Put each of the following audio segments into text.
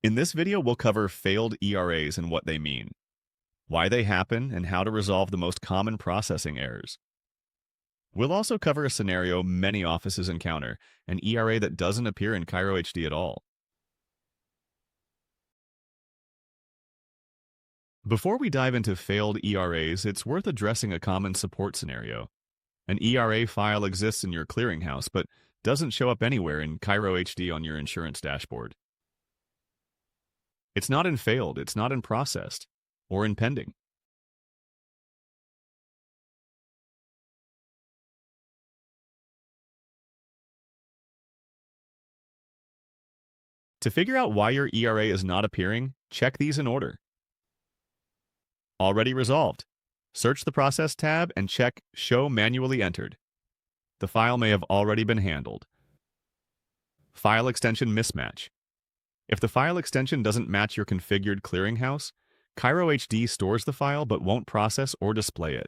In this video, we'll cover failed ERAs and what they mean, why they happen, and how to resolve the most common processing errors. We'll also cover a scenario many offices encounter, an ERA that doesn't appear in Cairo HD at all. Before we dive into failed ERAs, it's worth addressing a common support scenario. An ERA file exists in your clearinghouse, but doesn't show up anywhere in Cairo HD on your insurance dashboard. It's not in failed, it's not in processed, or in pending. To figure out why your ERA is not appearing, check these in order. Already resolved. Search the Process tab and check Show Manually Entered. The file may have already been handled. File extension mismatch. If the file extension doesn't match your configured clearinghouse, Cairo HD stores the file but won't process or display it.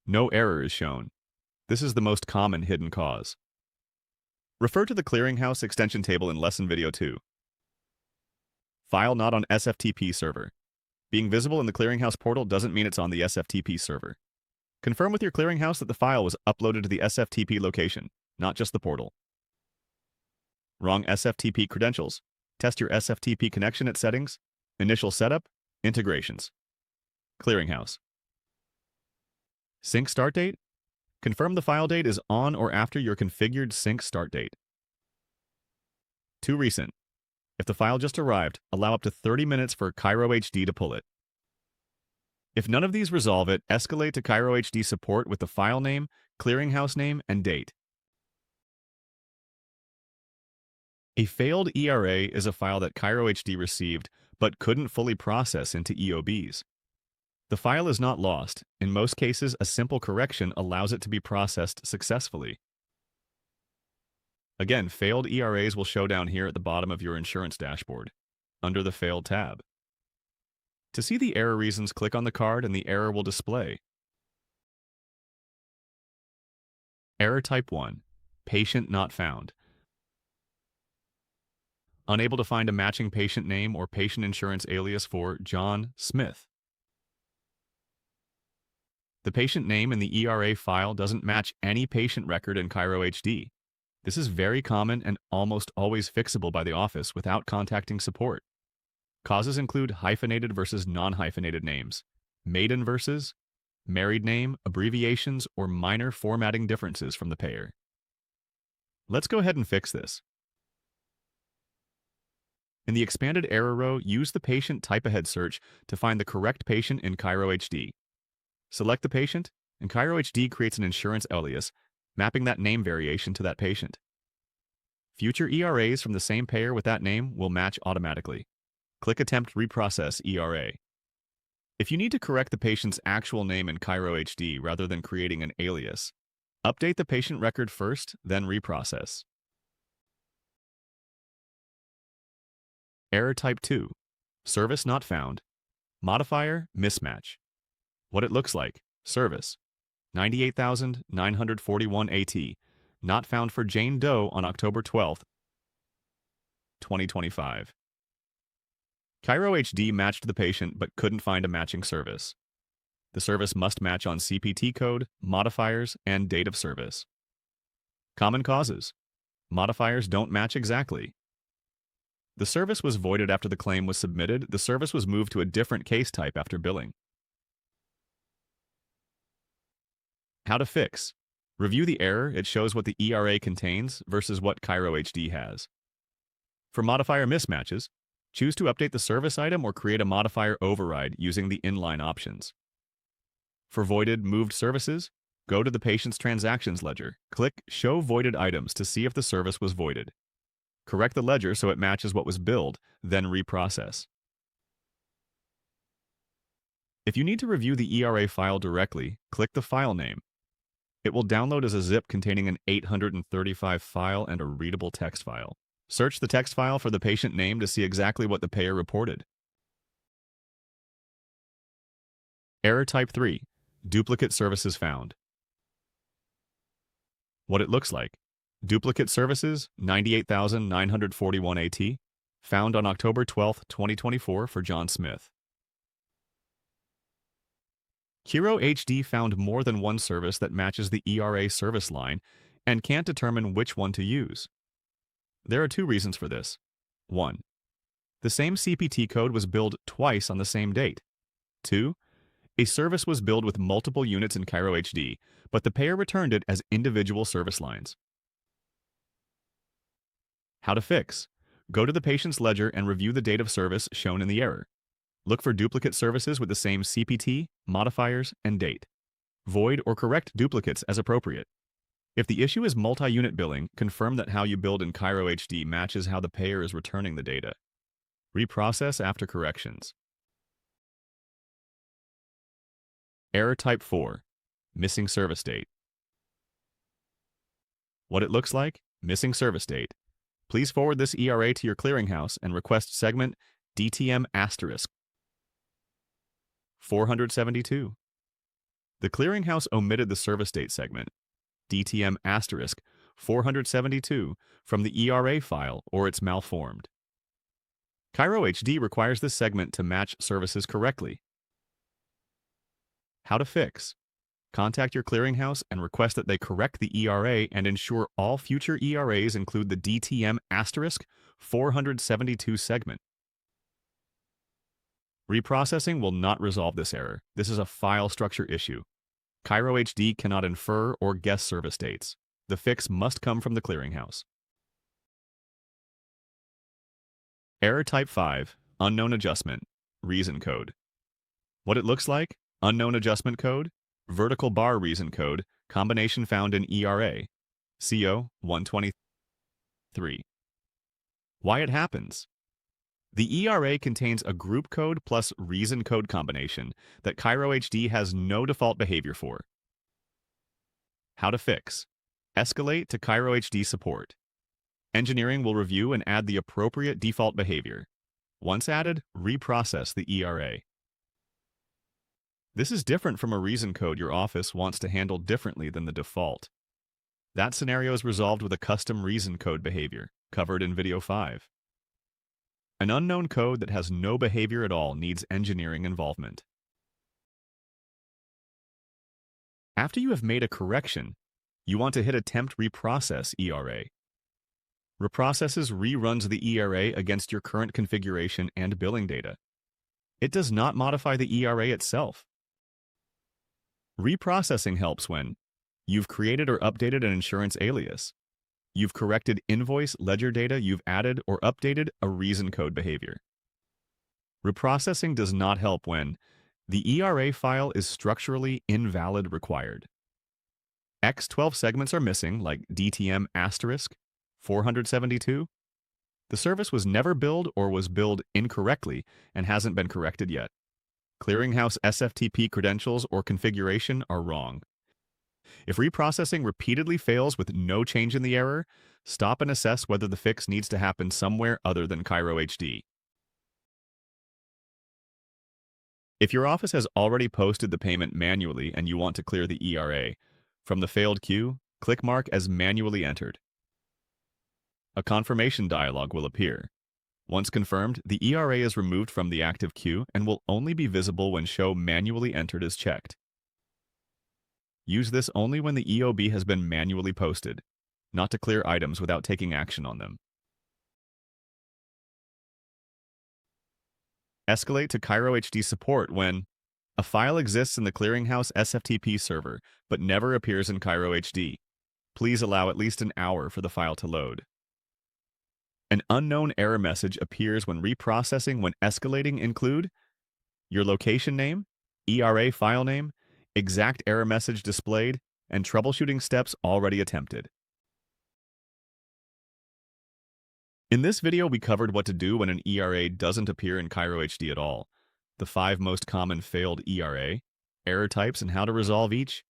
No error is shown. This is the most common hidden cause. Refer to the clearinghouse extension table in lesson video 2. File not on SFTP server. Being visible in the clearinghouse portal doesn't mean it's on the SFTP server. Confirm with your clearinghouse that the file was uploaded to the SFTP location, not just the portal. Wrong SFTP credentials. Test your SFTP connection at Settings, Initial Setup, Integrations. Clearinghouse. Sync start date. Confirm the file date is on or after your configured sync start date. Too recent. If the file just arrived, allow up to 30 minutes for Cairo HD to pull it. If none of these resolve it, escalate to Cairo HD support with the file name, clearinghouse name, and date. A failed ERA is a file that Cairo HD received but couldn't fully process into EOBs. The file is not lost. In most cases, a simple correction allows it to be processed successfully. Again, failed ERAs will show down here at the bottom of your insurance dashboard, under the Failed tab. To see the error reasons, click on the card and the error will display. Error Type 1. Patient not found. Unable to find a matching patient name or patient insurance alias for John Smith. The patient name in the ERA file doesn't match any patient record in Cairo HD. This is very common and almost always fixable by the office without contacting support. Causes include hyphenated versus non-hyphenated names, maiden versus, married name, abbreviations, or minor formatting differences from the payer. Let's go ahead and fix this. In the expanded error row, use the patient type-ahead search to find the correct patient in Cairo HD. Select the patient, and Cairo HD creates an insurance alias, mapping that name variation to that patient. Future ERAs from the same payer with that name will match automatically. Click Attempt Reprocess ERA. If you need to correct the patient's actual name in Cairo HD rather than creating an alias, update the patient record first, then reprocess. Error Type 2. Service not found. Modifier mismatch. What it looks like. Service 98,941 AT. Not found for Jane Doe on October 12, 2025. Cairo HD matched the patient but couldn't find a matching service. The service must match on CPT code, modifiers, and date of service. Common causes. Modifiers don't match exactly. The service was voided after the claim was submitted. The service was moved to a different case type after billing. How to fix. Review the error. It shows what the ERA contains versus what Cairo HD has. For modifier mismatches, choose to update the service item or create a modifier override using the inline options. For voided moved services, go to the patient's transactions ledger. Click Show Voided Items to see if the service was voided. Correct the ledger so it matches what was billed, then reprocess. If you need to review the ERA file directly, click the file name. It will download as a zip containing an 835 file and a readable text file. Search the text file for the patient name to see exactly what the payer reported. Error Type 3. Duplicate services found. What it looks like. Duplicate services, 98,941 AT. found on October 12, 2024 for John Smith. Kiro HD found more than one service that matches the ERA service line and can't determine which one to use. There are two reasons for this. 1. The same CPT code was billed twice on the same date. 2. A service was billed with multiple units in Kiro HD, but the payer returned it as individual service lines. How to fix. Go to the patient's ledger and review the date of service shown in the error. Look for duplicate services with the same CPT, modifiers, and date. Void or correct duplicates as appropriate. If the issue is multi-unit billing, confirm that how you billed in Kiro HD matches how the payer is returning the data. Reprocess after corrections. Error Type 4. Missing service date. What it looks like? Missing service date. Please forward this ERA to your clearinghouse and request segment DTM asterisk 472. The clearinghouse omitted the service date segment DTM asterisk 472 from the ERA file or it's malformed. Kiro HD requires this segment to match services correctly. How to fix. Contact your clearinghouse and request that they correct the ERA and ensure all future ERAs include the DTM asterisk 472 segment. Reprocessing will not resolve this error. This is a file structure issue. Kiro HD cannot infer or guess service dates. The fix must come from the clearinghouse. Error Type 5. Unknown adjustment. Reason code. What it looks like? Unknown adjustment code. Vertical bar reason code. Combination found in ERA. CO 123. Why it happens. The ERA contains a group code plus reason code combination that Kiro HD has no default behavior for. How to fix. Escalate to Kiro HD support. Engineering will review and add the appropriate default behavior. Once added, reprocess the ERA. This is different from a reason code your office wants to handle differently than the default. That scenario is resolved with a custom reason code behavior, covered in Video 5. An unknown code that has no behavior at all needs engineering involvement. After you have made a correction, you want to hit Attempt Reprocess ERA. Reprocesses reruns the ERA against your current configuration and billing data. It does not modify the ERA itself. Reprocessing helps when you've created or updated an insurance alias. You've corrected invoice ledger data, you've added or updated a reason code behavior. Reprocessing does not help when the ERA file is structurally invalid required. X12 segments are missing, like DTM asterisk 472. The service was never billed or was billed incorrectly and hasn't been corrected yet. Clearinghouse SFTP credentials or configuration are wrong. If reprocessing repeatedly fails with no change in the error, stop and assess whether the fix needs to happen somewhere other than Kiro HD. If your office has already posted the payment manually and you want to clear the ERA, from the failed queue, click Mark as manually entered. A confirmation dialog will appear. Once confirmed, the ERA is removed from the active queue and will only be visible when Show Manually Entered is checked. Use this only when the EOB has been manually posted, not to clear items without taking action on them. Escalate to Kiro HD support when a file exists in the Clearinghouse SFTP server but never appears in Kiro HD. Please allow at least an hour for the file to load. An unknown error message appears when reprocessing when escalating include your location name, ERA file name, exact error message displayed, and troubleshooting steps already attempted. In this video, we covered what to do when an ERA doesn't appear in Kiro HD at all, the 5 most common failed ERA, error types and how to resolve each,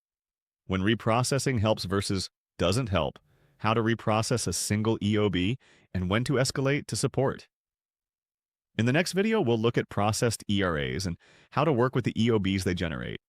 when reprocessing helps versus doesn't help, how to reprocess a single EOB, and when to escalate to support. In the next video, we'll look at processed ERAs and how to work with the EOBs they generate.